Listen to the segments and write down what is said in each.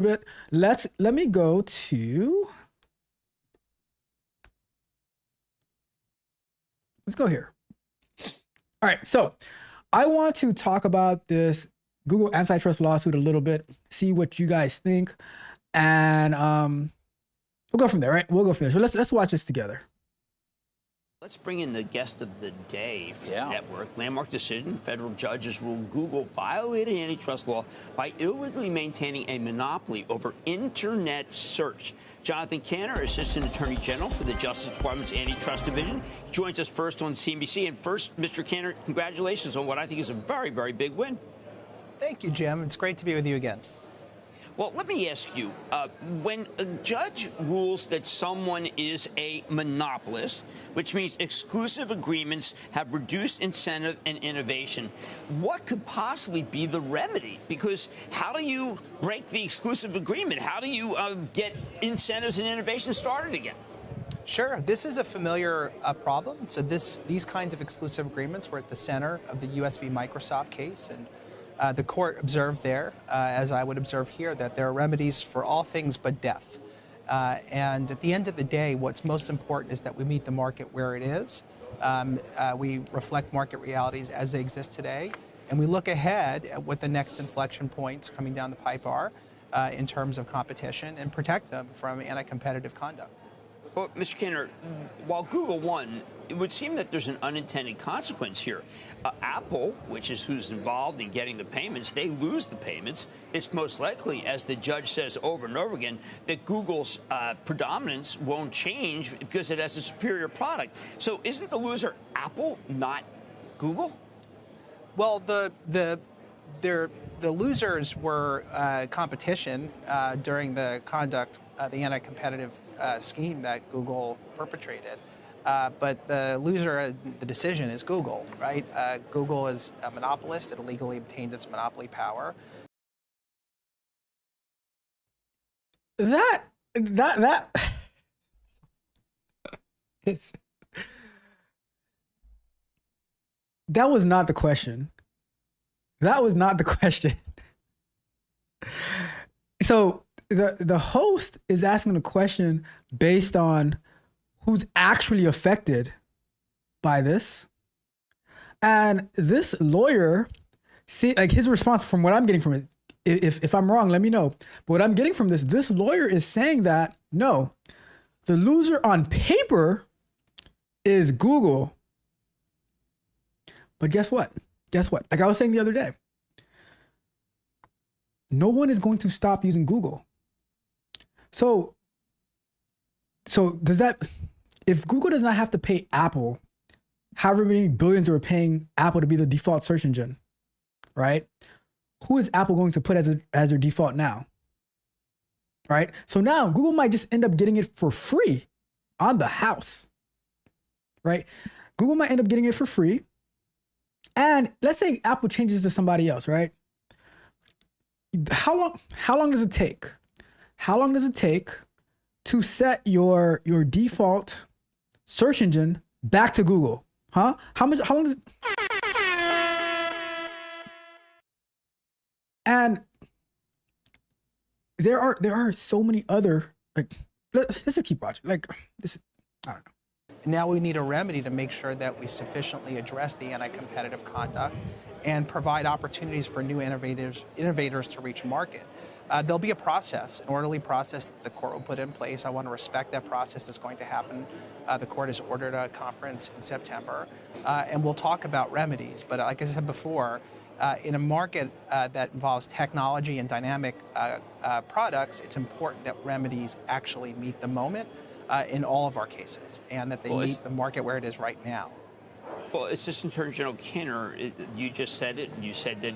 bit. Let me go to. Let's go here. All right, so I want to talk about this Google antitrust lawsuit a little bit, see what you guys think, and we'll go from there, right? We'll go from there. So let's watch this together. Let's bring in the guest of the day for the network. Landmark decision. Federal judges ruled Google violated antitrust law by illegally maintaining a monopoly over internet search. Jonathan Cantor, Assistant Attorney General for the Justice Department's Antitrust Division, joins us first on CNBC. And first, Mr. Cantor, congratulations on what I think is a very, very big win. Thank you, Jim. It's great to be with you again. Well, let me ask you, when a judge rules that someone is a monopolist, which means exclusive agreements have reduced incentive and innovation, what could possibly be the remedy? Because how do you break the exclusive agreement? How do you get incentives and innovation started again? Sure. This is a familiar problem. So these kinds of exclusive agreements were at the center of the US v. Microsoft case. And the court observed there, as I would observe here, that there are remedies for all things but death. And at the end of the day, what's most important is that we meet the market where it is. We reflect market realities as they exist today. And we look ahead at what the next inflection points coming down the pipe are in terms of competition and protect them from anti-competitive conduct. Well, Mr. Cantor, while Google won, it would seem that there's an unintended consequence here. Apple, which is who's involved in getting the payments, they lose the payments. It's most likely, as the judge says over and over again, that Google's predominance won't change because it has a superior product. So isn't the loser Apple, not Google? Well, the losers were competition during the conduct, the anti-competitive scheme that Google perpetrated. But the loser, the decision is Google, right? Google is a monopolist. It illegally obtained its monopoly power. That was not the question. That was not the question. So the host is asking a question based on who's actually affected by this. And this lawyer, see, like his response from what I'm getting from it, if I'm wrong, let me know. But what I'm getting from this lawyer is saying that, no, the loser on paper is Google. But guess what? Like I was saying the other day, no one is going to stop using Google. So does that, if Google does not have to pay Apple, however many billions they were paying Apple to be the default search engine, right? Who is Apple going to put as their default now? Right? So now Google might just end up getting it for free on the house, right? Google might end up getting it for free. And let's say Apple changes to somebody else, right? How long does it take? How long does it take to set your default search engine back to Google? Huh? How long does it? And there are so many other, like, let's just keep watching. Like this, I don't know. Now we need a remedy to make sure that we sufficiently address the anti-competitive conduct and provide opportunities for new innovators to reach market. There'll be a process, an orderly process that the court will put in place. I want to respect that process that's going to happen. The court has ordered a conference in September, and we'll talk about remedies. But like I said before, in a market that involves technology and dynamic products, it's important that remedies actually meet the moment in all of our cases, and that they meet the market where it is right now. Well, Assistant Attorney General Cantor, you just said it. You said that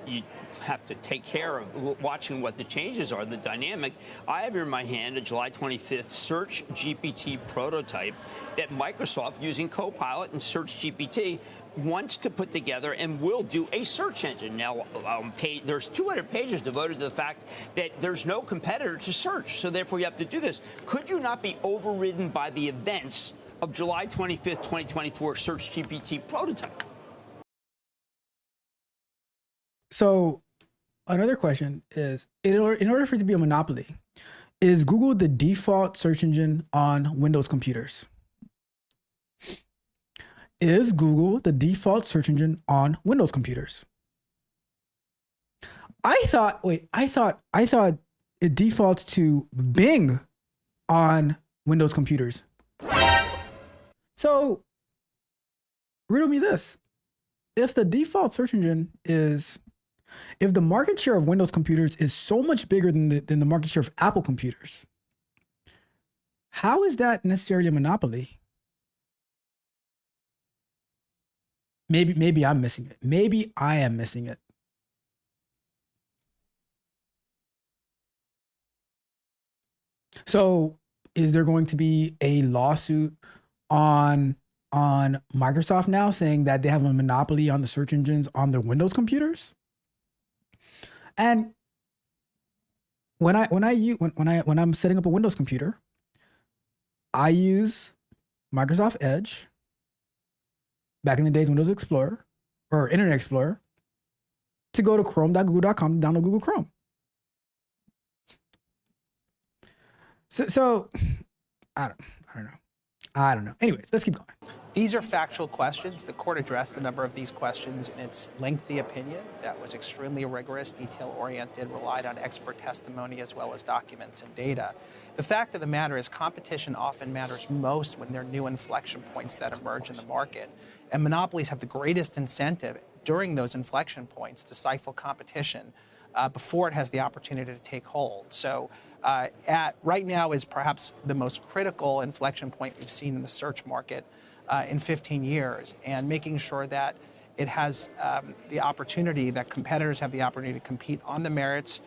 you have to take care of watching what the changes are, the dynamic. I have here in my hand a July 25th Search GPT prototype that Microsoft, using Copilot and Search GPT, wants to put together and will do a search engine. Now, there's 200 pages devoted to the fact that there's no competitor to search, so therefore you have to do this. Could you not be overridden by the events of July 25th, 2024 Search GPT prototype? So another question is, in order for it to be a monopoly, is Google the default search engine on Windows computers? Is Google the default search engine on Windows computers? I thought it defaults to Bing on Windows computers. So, riddle me this. If the default search engine is, if the market share of Windows computers is so much bigger than the market share of Apple computers, how is that necessarily a monopoly? Maybe I'm missing it. Maybe I am missing it. So is there going to be a lawsuit on Microsoft now saying that they have a monopoly on the search engines on their Windows computers? And when I'm setting up a Windows computer, I use Microsoft Edge, back in the days Windows Explorer or Internet Explorer, to go to chrome.google.com to download Google Chrome. So I don't know. Anyways, let's keep going. These are factual questions. The court addressed a number of these questions in its lengthy opinion that was extremely rigorous, detail-oriented, relied on expert testimony as well as documents and data. The fact of the matter is competition often matters most when there are new inflection points that emerge in the market. And monopolies have the greatest incentive during those inflection points to stifle competition before it has the opportunity to take hold. So right now is perhaps the most critical inflection point we've seen in the search market in 15 years, and making sure that it has the opportunity, that competitors have the opportunity to compete on the merits,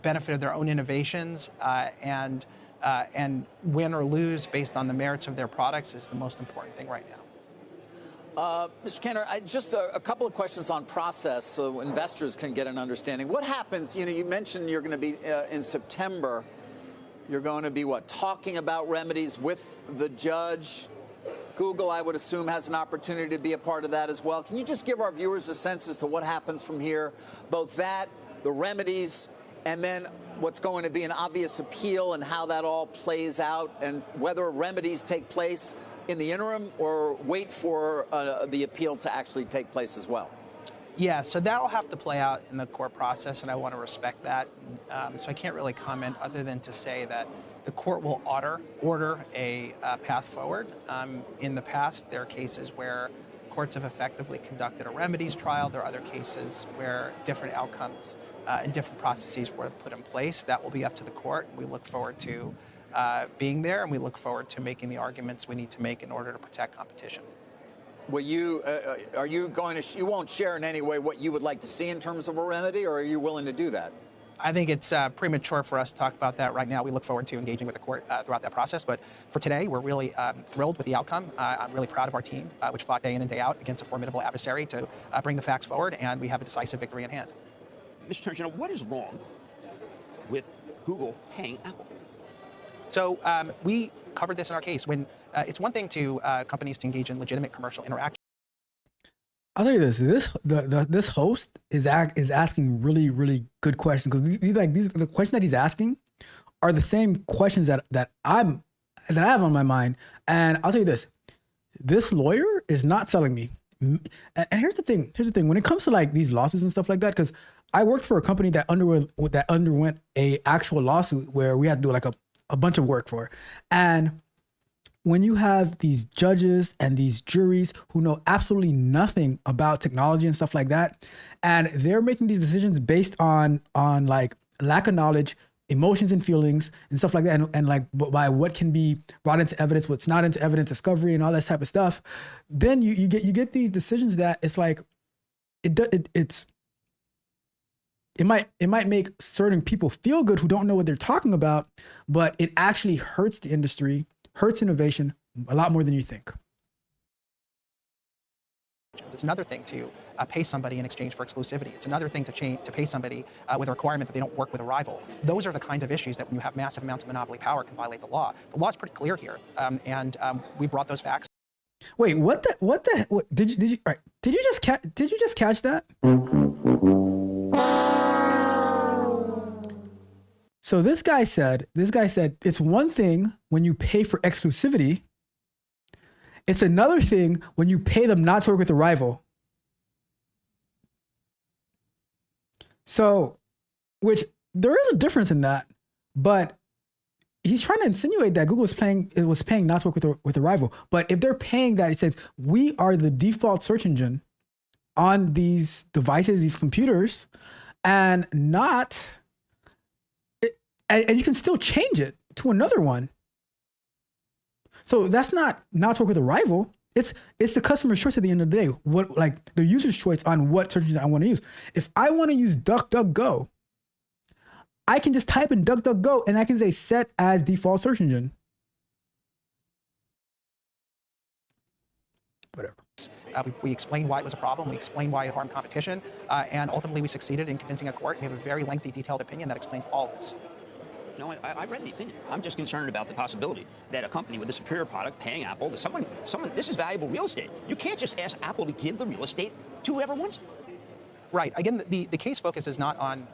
benefit of their own innovations, and win or lose based on the merits of their products is the most important thing right now. Mr. Kenner, just a couple of questions on process so investors can get an understanding. What happens, you mentioned you're going to be in September, you're going to be, talking about remedies with the judge. Google, I would assume, has an opportunity to be a part of that as well. Can you just give our viewers a sense as to what happens from here, both that, the remedies, and then what's going to be an obvious appeal and how that all plays out, and whether remedies take place in the interim or wait for the appeal to actually take place as well? Yeah, so that'll have to play out in the court process, and I want to respect that. So I can't really comment other than to say that the court will order a path forward. In the past, there are cases where courts have effectively conducted a remedies trial. There are other cases where different outcomes and different processes were put in place. That will be up to the court. We look forward to being there, and we look forward to making the arguments we need to make in order to protect competition. Will you, are you going to, you won't share in any way what you would like to see in terms of a remedy, or are you willing to do that? I think it's premature for us to talk about that right now. We look forward to engaging with the court throughout that process. But for today, we're really thrilled with the outcome. I'm really proud of our team, which fought day in and day out against a formidable adversary to bring the facts forward, and we have a decisive victory in hand. Mr. Attorney General, what is wrong with Google paying Apple? So we covered this in our case. When it's one thing to companies to engage in legitimate commercial interaction. I'll tell you this: this host is asking really, really good questions, because the questions that he's asking are the same questions that I have on my mind. And I'll tell you this: this lawyer is not selling me. And here's the thing: when it comes to these lawsuits and stuff like that, because I worked for a company that underwent a actual lawsuit where we had to do a bunch of work for, and when you have these judges and these juries who know absolutely nothing about technology and stuff like that, and they're making these decisions based on lack of knowledge, emotions and feelings and stuff like that, and by what can be brought into evidence, what's not into evidence, discovery and all that type of stuff, then you get these decisions that it's it might make certain people feel good who don't know what they're talking about, but it actually hurts the industry, hurts innovation a lot more than you think. It's another thing to pay somebody in exchange for exclusivity. It's another thing to pay somebody with a requirement that they don't work with a rival. Those are the kinds of issues that when you have massive amounts of monopoly power can violate the law. The law is pretty clear here, and we brought those facts. Wait, what did you just catch that? So this guy said, it's one thing when you pay for exclusivity. It's another thing when you pay them not to work with a rival. So, which there is a difference in that, but he's trying to insinuate that Google was paying not to work with a rival. But if they're paying that, it says we are the default search engine on these devices, these computers, and not, and you can still change it to another one. So that's not to work with a rival. It's the customer's choice at the end of the day. What, like, the user's choice on what search engine I want to use. If I want to use DuckDuckGo, I can just type in DuckDuckGo and I can say set as default search engine. Whatever. We explained why it was a problem. We explained why it harmed competition. And ultimately, we succeeded in convincing a court. We have a very lengthy, detailed opinion that explains all of this. No, I read the opinion. I'm just concerned about the possibility that a company with a superior product paying Apple, that someone, this is valuable real estate. You can't just ask Apple to give the real estate to whoever wants it. Right. Again, the case focuses not on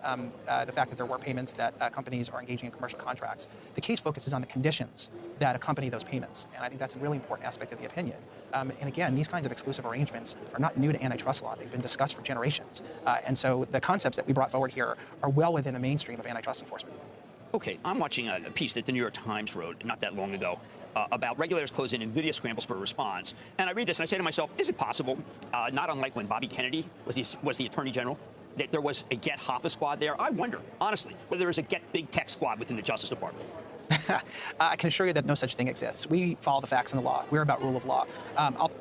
the fact that there were payments that companies are engaging in commercial contracts. The case focuses on the conditions that accompany those payments. And I think that's a really important aspect of the opinion. And again, these kinds of exclusive arrangements are not new to antitrust law. They've been discussed for generations. And so the concepts that we brought forward here are well within the mainstream of antitrust enforcement. Okay, I'm watching a piece that the New York Times wrote not that long ago about regulators closing NVIDIA scrambles for a response. And I read this and I say to myself, is it possible, not unlike when Bobby Kennedy was the Attorney General, that there was a Get Hoffa squad there? I wonder, honestly, whether there is a Get Big Tech squad within the Justice Department. I can assure you that no such thing exists. We follow the facts and the law. We're about rule of law.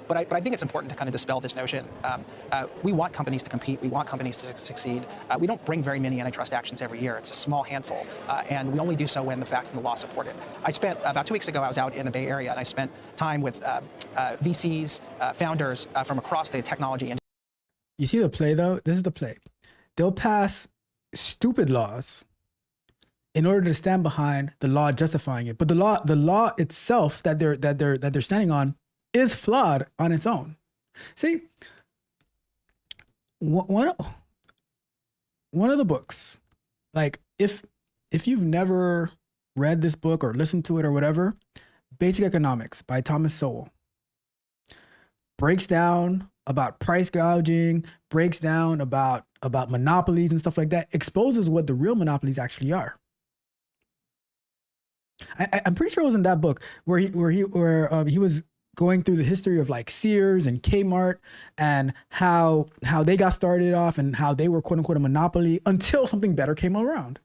But I think it's important to kind of dispel this notion. We want companies to compete. We want companies to succeed. We don't bring very many antitrust actions every year. It's a small handful. And we only do so when the facts and the law support it. I spent, about 2 weeks ago, I was out in the Bay Area, and I spent time with VCs, founders from across the technology industry. You see the play, though? This is the play. They'll pass stupid laws in order to stand behind the law justifying it. But the law itself that they're standing on is flawed on its own. See, one of the books, like if you've never read this book or listened to it or whatever, Basic Economics by Thomas Sowell breaks down about price gouging, breaks down about monopolies and stuff like that, exposes what the real monopolies actually are. I'm pretty sure it was in that book where he was going through the history of like Sears and Kmart and how they got started off and how they were quote unquote a monopoly until something better came around.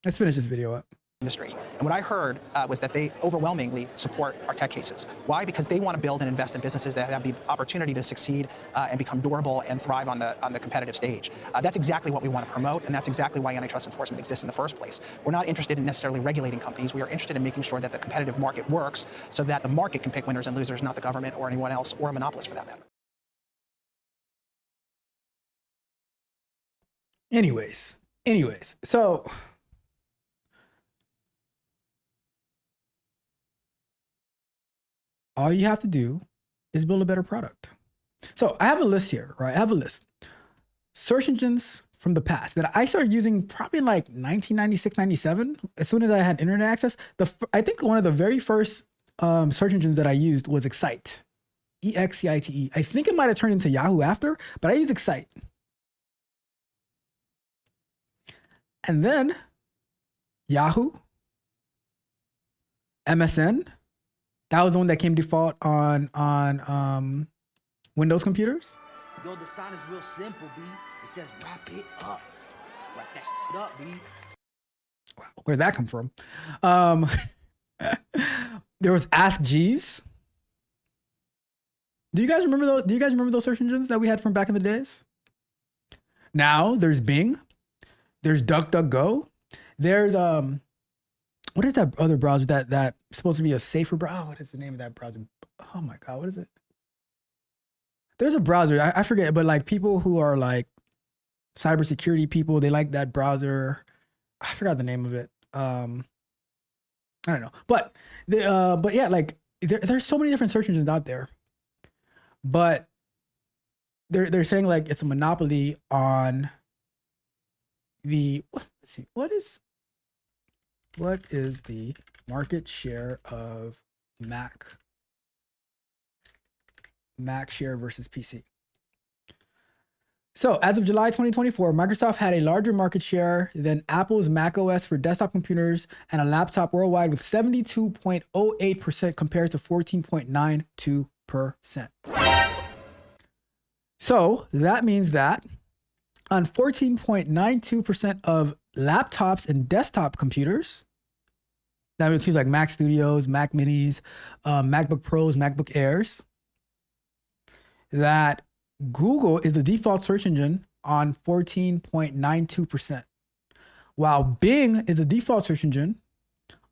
Let's finish this video up. Industry. And what I heard was that they overwhelmingly support our tech cases. Why? Because they want to build and invest in businesses that have the opportunity to succeed and become durable and thrive on the competitive stage. That's exactly what we want to promote, and that's exactly why antitrust enforcement exists in the first place. We're not interested in necessarily regulating companies. We are interested in making sure that the competitive market works so that the market can pick winners and losers, not the government or anyone else or a monopolist for that matter. Anyways, so all you have to do is build a better product. So I have a list here, right? I have a list. Search engines from the past that I started using probably in like 1996, 97. As soon as I had internet access, I think one of the very first search engines that I used was Excite, E-X-C-I-T-E. I think it might have turned into Yahoo after, but I use Excite. And then Yahoo, MSN. That was the one that came default on Windows computers. Yo, the sign is real simple, B. It says wrap it up. Wrap that shit up, B. Wow, where'd that come from? There was Ask Jeeves. Do you guys remember those? Do you guys remember those search engines that we had from back in the days? Now there's Bing. There's DuckDuckGo. There's what is that other browser that's supposed to be a safer browser? What is the name of that browser? Oh my God, what is it? There's a browser, I forget, but like people who are like cybersecurity people, they like that browser. I forgot the name of it. I don't know, but yeah, like there's so many different search engines out there, but they're saying like it's a monopoly on the, let's see, what is the market share of Mac share versus PC? So as of July 2024, Microsoft had a larger market share than Apple's Mac OS for desktop computers and a laptop worldwide with 72.08% compared to 14.92%. So that means that on 14.92% of laptops and desktop computers, that includes like Mac Studios, Mac Minis, MacBook Pros, MacBook Airs, that Google is the default search engine on 14.92%, while Bing is the default search engine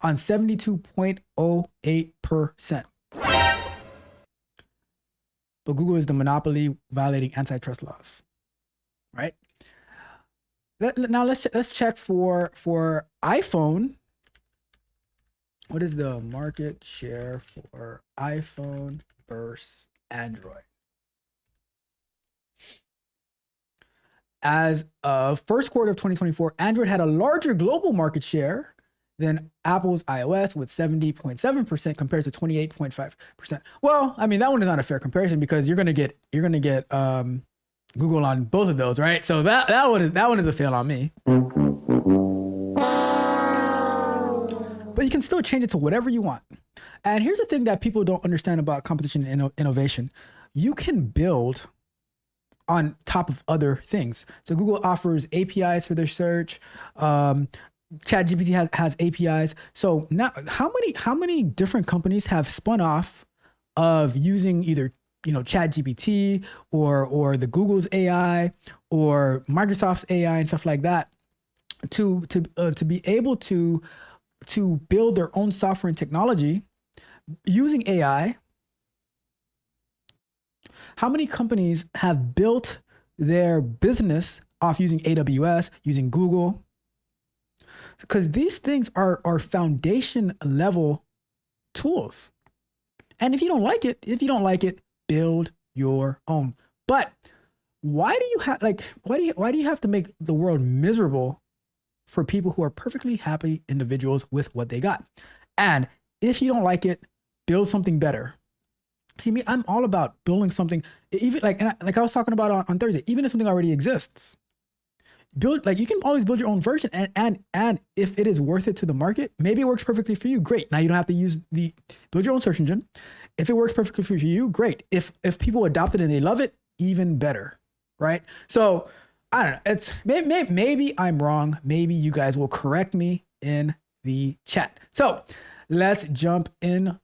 on 72.08%. But Google is the monopoly violating antitrust laws, right? Now let's check for iPhone. What is the market share for iPhone versus Android? As of first quarter of 2024, Android had a larger global market share than Apple's iOS with 70.7% compared to 28.5%. Well, I mean, that one is not a fair comparison because you're gonna get Google on both of those, right? So that one is a fail on me. But you can still change it to whatever you want. And here's the thing that people don't understand about competition and innovation. You can build on top of other things. So Google offers APIs for their search. ChatGPT has APIs. So now, how many different companies have spun off of using either ChatGPT or the Google's AI or Microsoft's AI and stuff like that to be able to build their own software and technology using AI? How many companies have built their business off using AWS, using Google? Because these things are foundation level tools. And if you don't like it, build your own. But why do you have to make the world miserable for people who are perfectly happy individuals with what they got? And if you don't like it, build something better. See, me, I'm all about building something, even like I was talking about on Thursday, even if something already exists, you can always build your own version. And if it is worth it to the market, maybe it works perfectly for you. Great. Now you don't have to build your own search engine. If it works perfectly for you, great. If people adopt it and they love it, even better. Right. So I don't know. It's maybe I'm wrong. Maybe you guys will correct me in the chat. So let's jump in